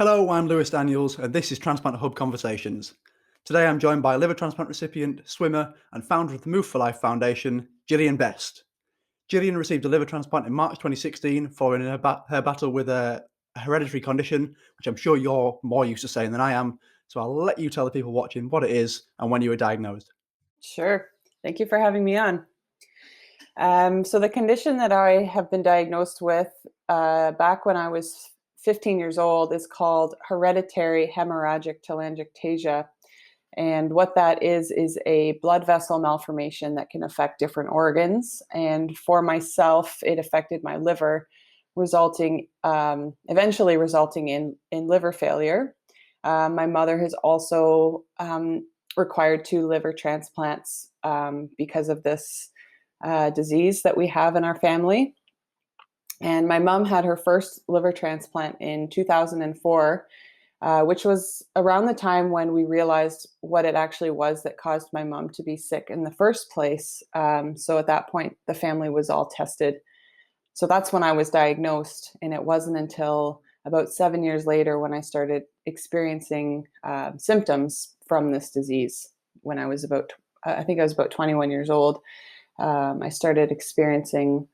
Hello, I'm Lewis Daniels, and this is Transplant Hub Conversations. Today I'm joined by liver transplant recipient, swimmer, and founder of the Move for Life Foundation, Jillian Best. Jillian received a liver transplant in March 2016 following her battle with a hereditary condition, which I'm sure you're more used to saying than I am. So I'll let you tell the people watching what it is and when you were diagnosed. Sure. Thank you for having me on. So the condition that I have been diagnosed with back when I was 15 years old is called hereditary hemorrhagic telangiectasia. And what that is a blood vessel malformation that can affect different organs. And for myself, it affected my liver, eventually resulting in liver failure. My mother has also required 2 liver transplants because of this disease that we have in our family. And my mom had her first liver transplant in 2004, which was around the time when we realized what it actually was that caused my mom to be sick in the first place. So at that point, the family was all tested. So that's when I was diagnosed. And it wasn't until about 7 years later when I started experiencing symptoms from this disease. When I was I think I was about 21 years old. I started experiencing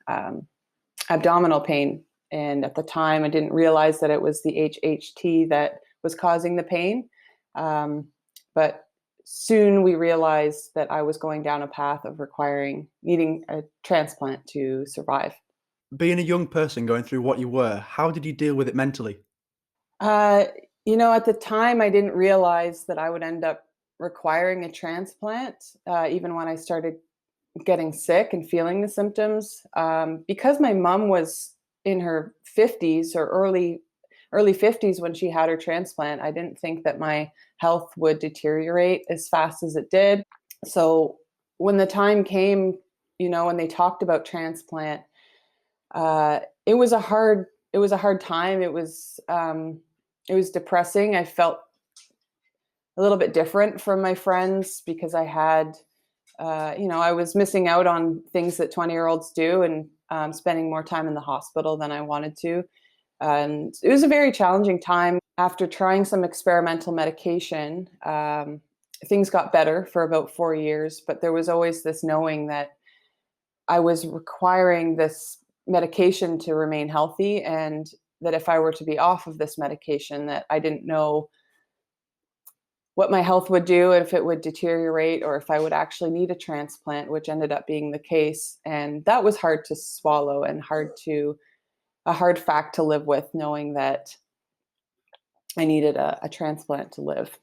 abdominal pain. And at the time, I didn't realize that it was the HHT that was causing the pain. But soon we realized that I was going down a path of needing a transplant to survive. Being a young person going through what you were, how did you deal with it mentally? Uh, at the time, I didn't realize that I would end up requiring a transplant, even when I started getting sick and feeling the symptoms. Because my mom was in her 50s or early 50s when she had her transplant, I didn't think that my health would deteriorate as fast as it did. So when the time came, when they talked about transplant, it was a hard time. It was depressing. I felt a little bit different from my friends because I had I was missing out on things that 20-year-olds do and spending more time in the hospital than I wanted to. And it was a very challenging time. After trying some experimental medication, things got better for about 4 years, but there was always this knowing that I was requiring this medication to remain healthy, and that if I were to be off of this medication, that I didn't know what my health would do, if it would deteriorate, or if I would actually need a transplant, which ended up being the case. And that was hard to swallow and a hard fact to live with, knowing that I needed a transplant to live.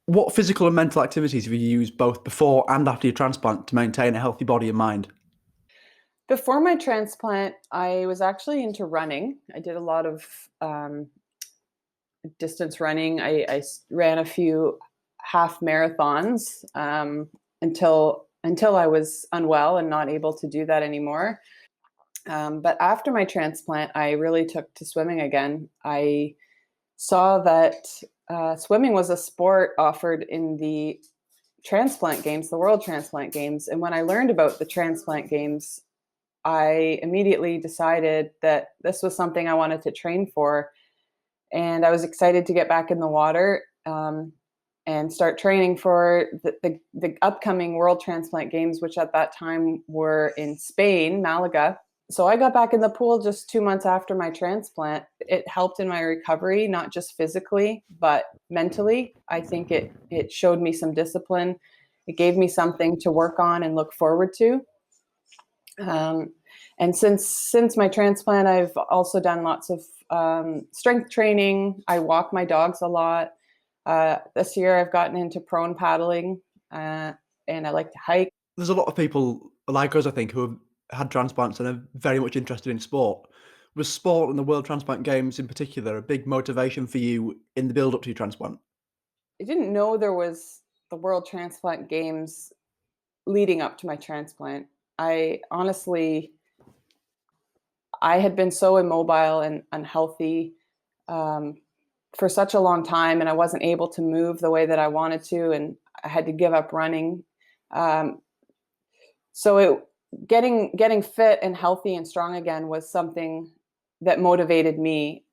What physical and mental activities have you used both before and after your transplant to maintain a healthy body and mind? Before my transplant, I was actually into running. I did a lot of distance running. I ran a few half marathons until I was unwell and not able to do that anymore. But after my transplant, I really took to swimming again. I saw that swimming was a sport offered in the Transplant Games, the World Transplant Games. And when I learned about the Transplant Games, I immediately decided that this was something I wanted to train for. And I was excited to get back in the water and start training for the upcoming World Transplant Games, which at that time were in Spain, Malaga. So I got back in the pool just 2 months after my transplant. It helped in my recovery, not just physically, but mentally. I think it showed me some discipline. It gave me something to work on and look forward to. And since my transplant, I've also done lots of strength training. I walk my dogs a lot. This year, I've gotten into prone paddling, and I like to hike. There's a lot of people like us, I think, who have had transplants and are very much interested in sport. Was sport and the World Transplant Games in particular a big motivation for you in the build up to your transplant? I didn't know there was the World Transplant Games leading up to my transplant. I honestly, I had been so immobile and unhealthy um, for such a long time, and I wasn't able to move the way that I wanted to, and I had to give up running. Um, getting fit and healthy and strong again was something that motivated me.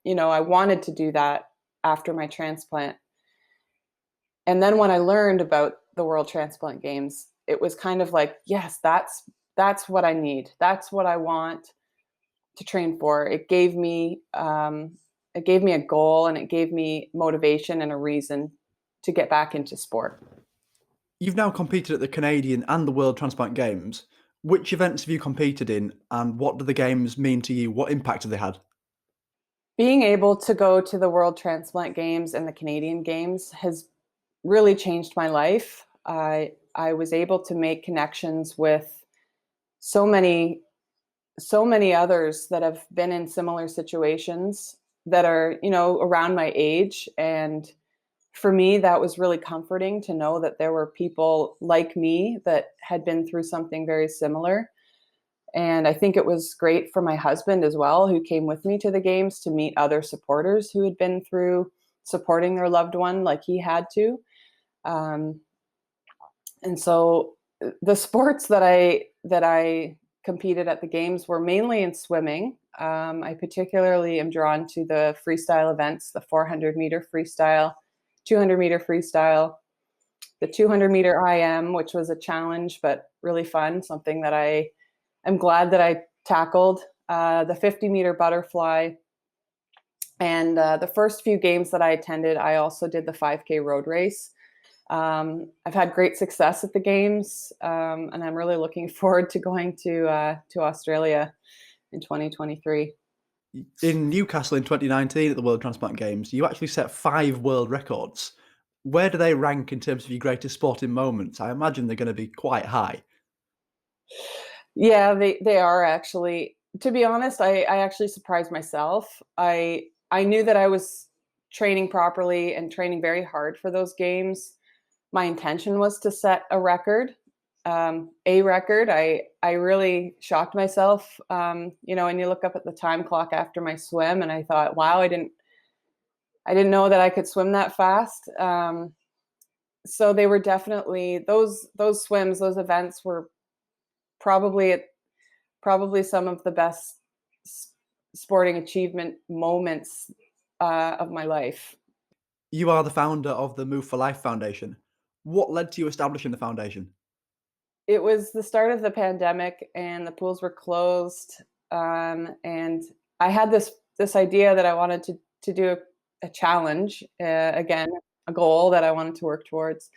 I wanted to do that after my transplant. And then when I learned about the World Transplant Games, it was kind of like, yes, that's what I need. That's what I want to train for. It gave me a goal, and it gave me motivation and a reason to get back into sport. You've now competed at the Canadian and the World Transplant Games. Which events have you competed in, and what do the games mean to you? What impact have they had? Being able to go to the World Transplant Games and the Canadian Games has really changed my life. I was able to make connections with so many others that have been in similar situations that are, around my age. And for me, that was really comforting to know that there were people like me that had been through something very similar. And I think it was great for my husband as well, who came with me to the games, to meet other supporters who had been through supporting their loved one like he had to. Um, and so the sports that I competed at the games were mainly in swimming. I particularly am drawn to the freestyle events, the 400-meter freestyle, 200-meter freestyle, the 200-meter IM, which was a challenge but really fun, something that I'm glad that I tackled, the 50-meter butterfly. And the first few games that I attended, I also did the 5K road race. I've had great success at the games, and I'm really looking forward to going to Australia in 2023. In Newcastle in 2019 at the World Transplant Games, you actually set 5 world records. Where do they rank in terms of your greatest sporting moments? I imagine they're going to be quite high. Yeah, they are actually. To be honest, I actually surprised myself. I knew that I was training properly and training very hard for those games. My intention was to set a record, a record. I really shocked myself, and you look up at the time clock after my swim, and I thought, wow, I didn't know that I could swim that fast. So they were definitely those swims, those events were probably probably some of the best sporting achievement moments of my life. You are the founder of the Move for Life Foundation. What led to you establishing the foundation? It was the start of the pandemic, and the pools were closed. And I had this idea that I wanted to do a challenge, again, a goal that I wanted to work towards.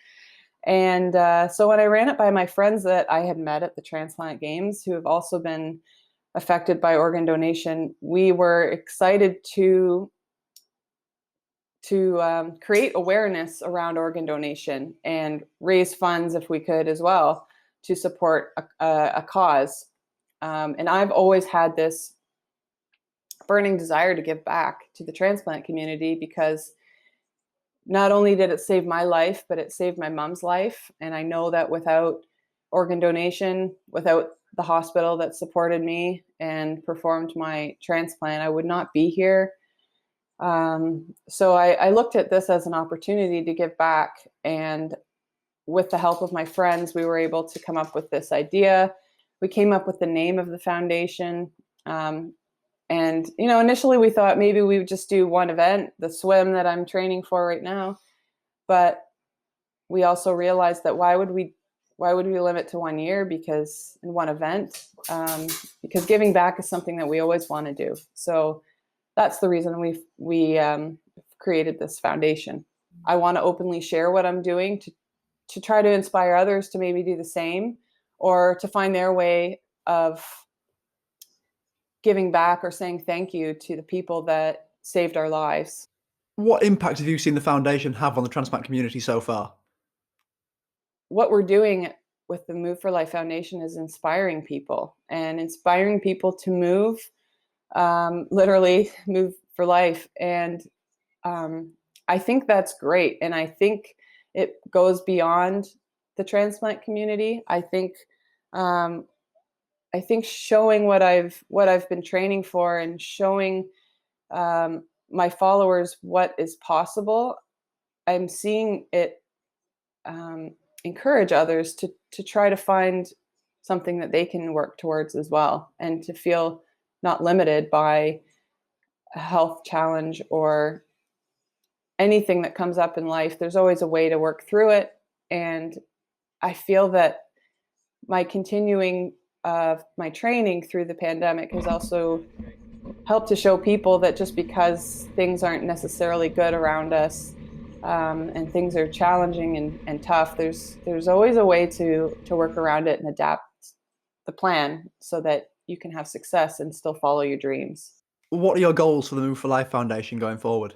And so when I ran it by my friends that I had met at the Transplant Games, who have also been affected by organ donation, we were excited to create awareness around organ donation and raise funds, if we could as well, to support a cause. And I've always had this burning desire to give back to the transplant community, because not only did it save my life, but it saved my mom's life. And I know that without organ donation, without the hospital that supported me and performed my transplant, I would not be here. So I looked at this as an opportunity to give back. And with the help of my friends, we were able to come up with this idea. We came up with the name of the foundation. And, initially we thought maybe we would just do one event, the swim that I'm training for right now. But we also realized that why would we limit to 1 year, because in one event, because giving back is something that we always want to do. So that's the reason we created this foundation. I want to openly share what I'm doing to try to inspire others to maybe do the same, or to find their way of giving back or saying thank you to the people that saved our lives. What impact have you seen the foundation have on the transplant community so far? What we're doing with the Move for Life Foundation is inspiring people to move, literally move for life. And I think that's great. And I think it goes beyond the transplant community. I think showing what I've been training for, and showing my followers what is possible, I'm seeing it encourage others to try to find something that they can work towards as well, and to feel not limited by a health challenge or anything that comes up in life, there's always a way to work through it. And I feel that my continuing my training through the pandemic has also helped to show people that just because things aren't necessarily good around us, and things are challenging and tough, there's always a way to work around it and adapt the plan so that you can have success and still follow your dreams. What are your goals for the Move for Life Foundation going forward?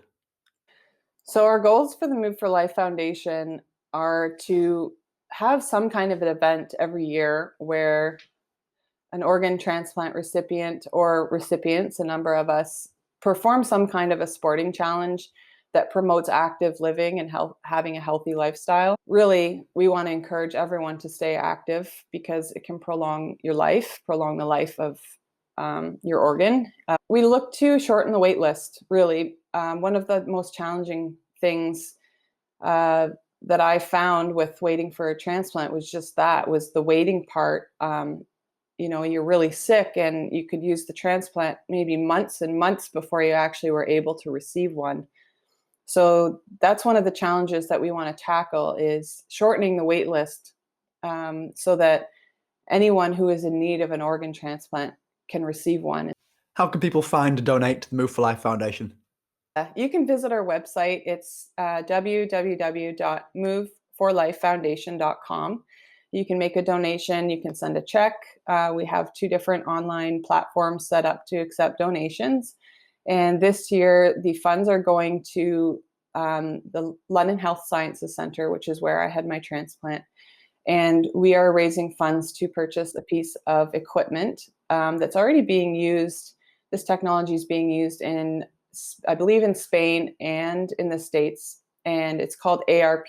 So our goals for the Move for Life Foundation are to have some kind of an event every year where an organ transplant recipient or recipients, a number of us, perform some kind of a sporting challenge that promotes active living and having a healthy lifestyle. Really, we want to encourage everyone to stay active because it can prolong your life, prolong the life of your organ. We look to shorten the wait list, really. One of the most challenging things that I found with waiting for a transplant was the waiting part. You're really sick and you could use the transplant maybe months and months before you actually were able to receive one. So that's one of the challenges that we want to tackle, is shortening the wait list, so that anyone who is in need of an organ transplant can receive one. How can people find and donate to the Move for Life Foundation? You can visit our website. It's www.moveforlifefoundation.com. You can make a donation. You can send a check. We have 2 different online platforms set up to accept donations. And this year, the funds are going to the London Health Sciences Centre, which is where I had my transplant. And we are raising funds to purchase a piece of equipment that's already being used. This technology is being used in, I believe, in Spain and in the States. And it's called ARP,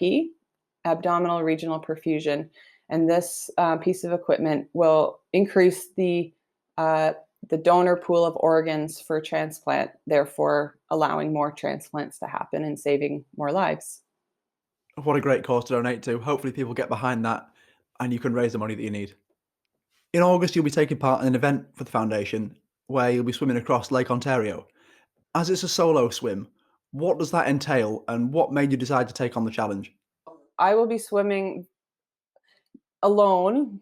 Abdominal Regional Perfusion. And this piece of equipment will increase the donor pool of organs for transplant, therefore allowing more transplants to happen and saving more lives. What a great cause to donate to. Hopefully people get behind that and you can raise the money that you need. In August, you'll be taking part in an event for the foundation where you'll be swimming across Lake Ontario. As it's a solo swim, what does that entail and what made you decide to take on the challenge? I will be swimming alone,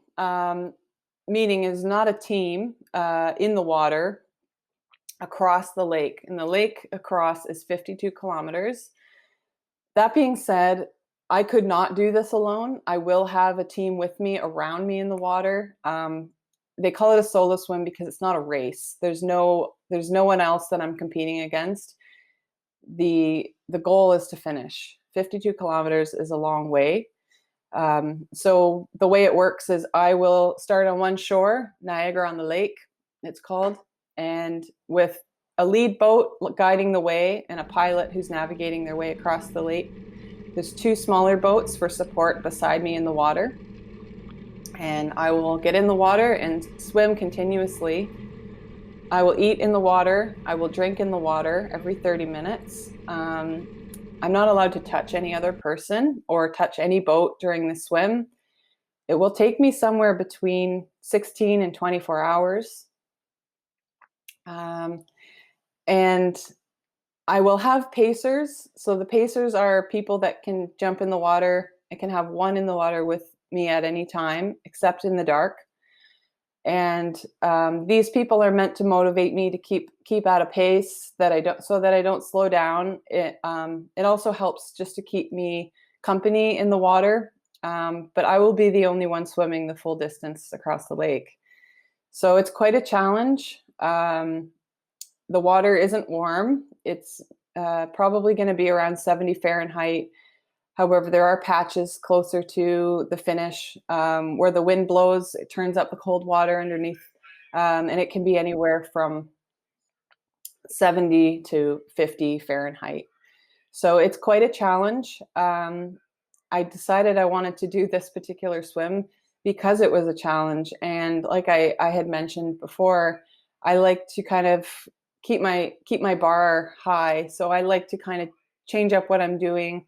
meaning is not a team, in the water across the lake. And the lake across is 52 kilometers. That being said, I could not do this alone. I will have a team with me around me in the water. They call it a solo swim because it's not a race. There's no one else that I'm competing against. The goal is to finish. 52 kilometers is a long way. So the way it works is I will start on one shore, Niagara on the Lake, it's called, and with a lead boat guiding the way and a pilot who's navigating their way across the lake. There's 2 smaller boats for support beside me in the water. And I will get in the water and swim continuously. I will eat in the water. I will drink in the water every 30 minutes. I'm not allowed to touch any other person or touch any boat during the swim. It will take me somewhere between 16 and 24 hours. And I will have pacers. So the pacers are people that can jump in the water. I can have one in the water with me at any time, except in the dark. And these people are meant to motivate me to keep at a pace so that I don't slow down. It also helps just to keep me company in the water. But I will be the only one swimming the full distance across the lake. So it's quite a challenge. The water isn't warm. It's probably going to be around 70 Fahrenheit. However, there are patches closer to the finish where the wind blows. It turns up the cold water underneath, and it can be anywhere from 70 to 50 Fahrenheit. So it's quite a challenge. I decided I wanted to do this particular swim because it was a challenge. And like I had mentioned before, I like to kind of keep my bar high. So I like to kind of change up what I'm doing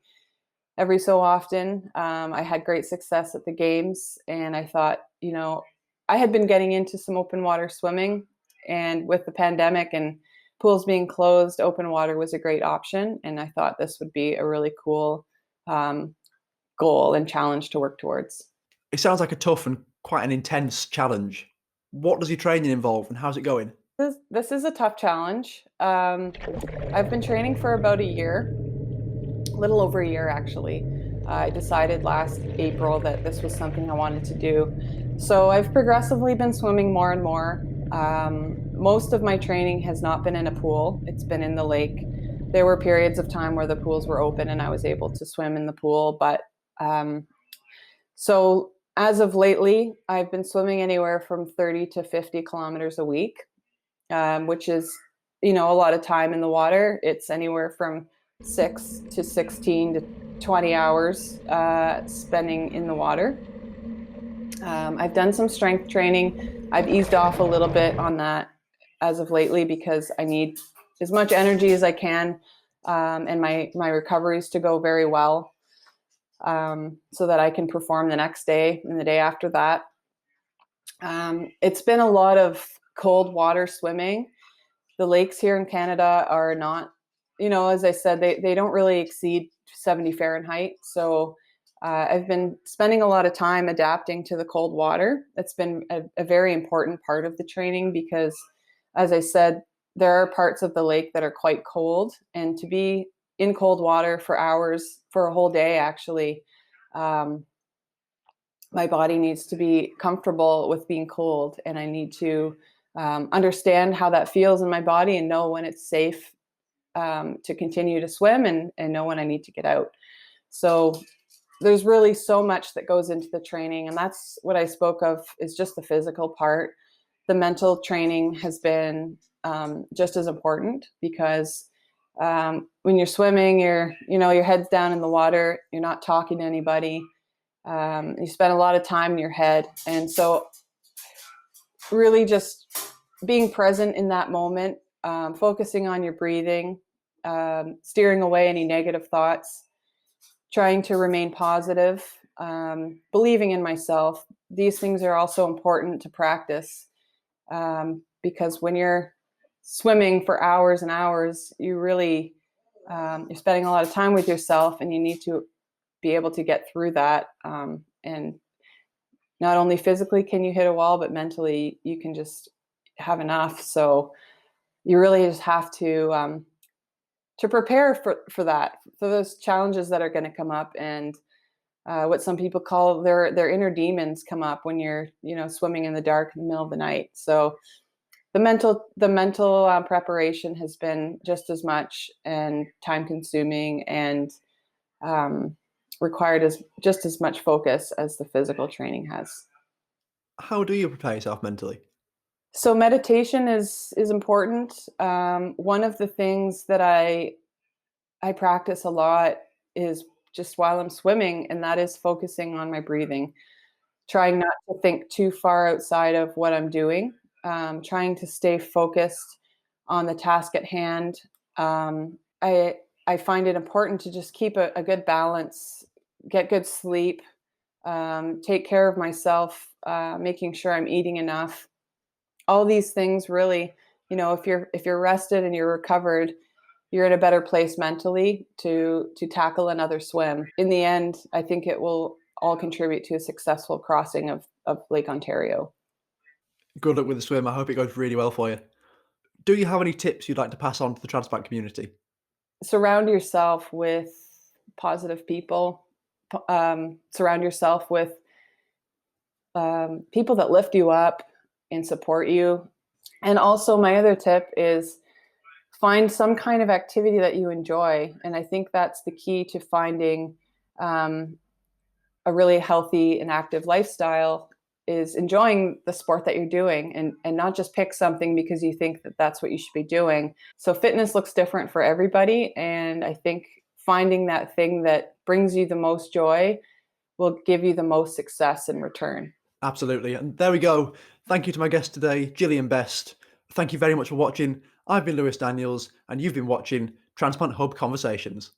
every so often. I had great success at the games, and I thought, I had been getting into some open water swimming, and with the pandemic and pools being closed, open water was a great option. And I thought this would be a really cool goal and challenge to work towards. It sounds like a tough and quite an intense challenge. What does your training involve and how's it going? This is a tough challenge. I've been training for about a year, a little over a year actually. I decided last April that this was something I wanted to do. So I've progressively been swimming more and more. Most of my training has not been in a pool, it's been in the lake. There were periods of time where the pools were open and I was able to swim in the pool, but so as of lately, I've been swimming anywhere from 30 to 50 kilometers a week, which is, a lot of time in the water. It's anywhere from 6 to 16 to 20 hours spending in the water. I've done some strength training. I've eased off a little bit on that as of lately because I need as much energy as I can, and my recoveries to go very well, so that I can perform the next day and the day after that. It's been a lot of cold water swimming. The lakes here in Canada are not, as I said, they don't really exceed 70 Fahrenheit. So I've been spending a lot of time adapting to the cold water. It's been a very important part of the training because, as I said, there are parts of the lake that are quite cold, and to be in cold water for hours, for a whole day actually, my body needs to be comfortable with being cold, and I need to understand how that feels in my body and know when it's safe to continue to swim, and know when I need to get out. So there's really so much that goes into the training, and that's what I spoke of is just the physical part. The mental training has been just as important because when you're swimming, your head's down in the water, you're not talking to anybody. You spend a lot of time in your head. And so really just being present in that moment, focusing on your breathing, steering away any negative thoughts, trying to remain positive, believing in myself. These things are also important to practice, because when you're swimming for hours and hours, you're spending a lot of time with yourself, and you need to be able to get through that. And not only physically can you hit a wall, but mentally you can just have enough. So you really just have to prepare for that, for those challenges that are going to come up, and what some people call their inner demons come up when you're swimming in the dark in the middle of the night. So the mental preparation has been just as much and time consuming and required just as much focus as the physical training has. How do you prepare yourself mentally? So meditation is important. One of the things that I practice a lot is just while I'm swimming, and that is focusing on my breathing, trying not to think too far outside of what I'm doing, trying to stay focused on the task at hand. I find it important to just keep a good balance, get good sleep, take care of myself, making sure I'm eating enough. All these things really, if you're rested and you're recovered, you're in a better place mentally to tackle another swim. In the end, I think it will all contribute to a successful crossing of Lake Ontario. Good luck with the swim. I hope it goes really well for you. Do you have any tips you'd like to pass on to the transplant community? Surround yourself with positive people. Surround yourself with people that lift you up and support you. And also my other tip is find some kind of activity that you enjoy. And I think that's the key to finding a really healthy and active lifestyle, is enjoying the sport that you're doing, and not just pick something because you think that that's what you should be doing. So fitness looks different for everybody. And I think finding that thing that brings you the most joy will give you the most success in return. Absolutely. And there we go. Thank you to my guest today, Jillian Best. Thank you very much for watching. I've been Lewis Daniels, and you've been watching Transplant Hub Conversations.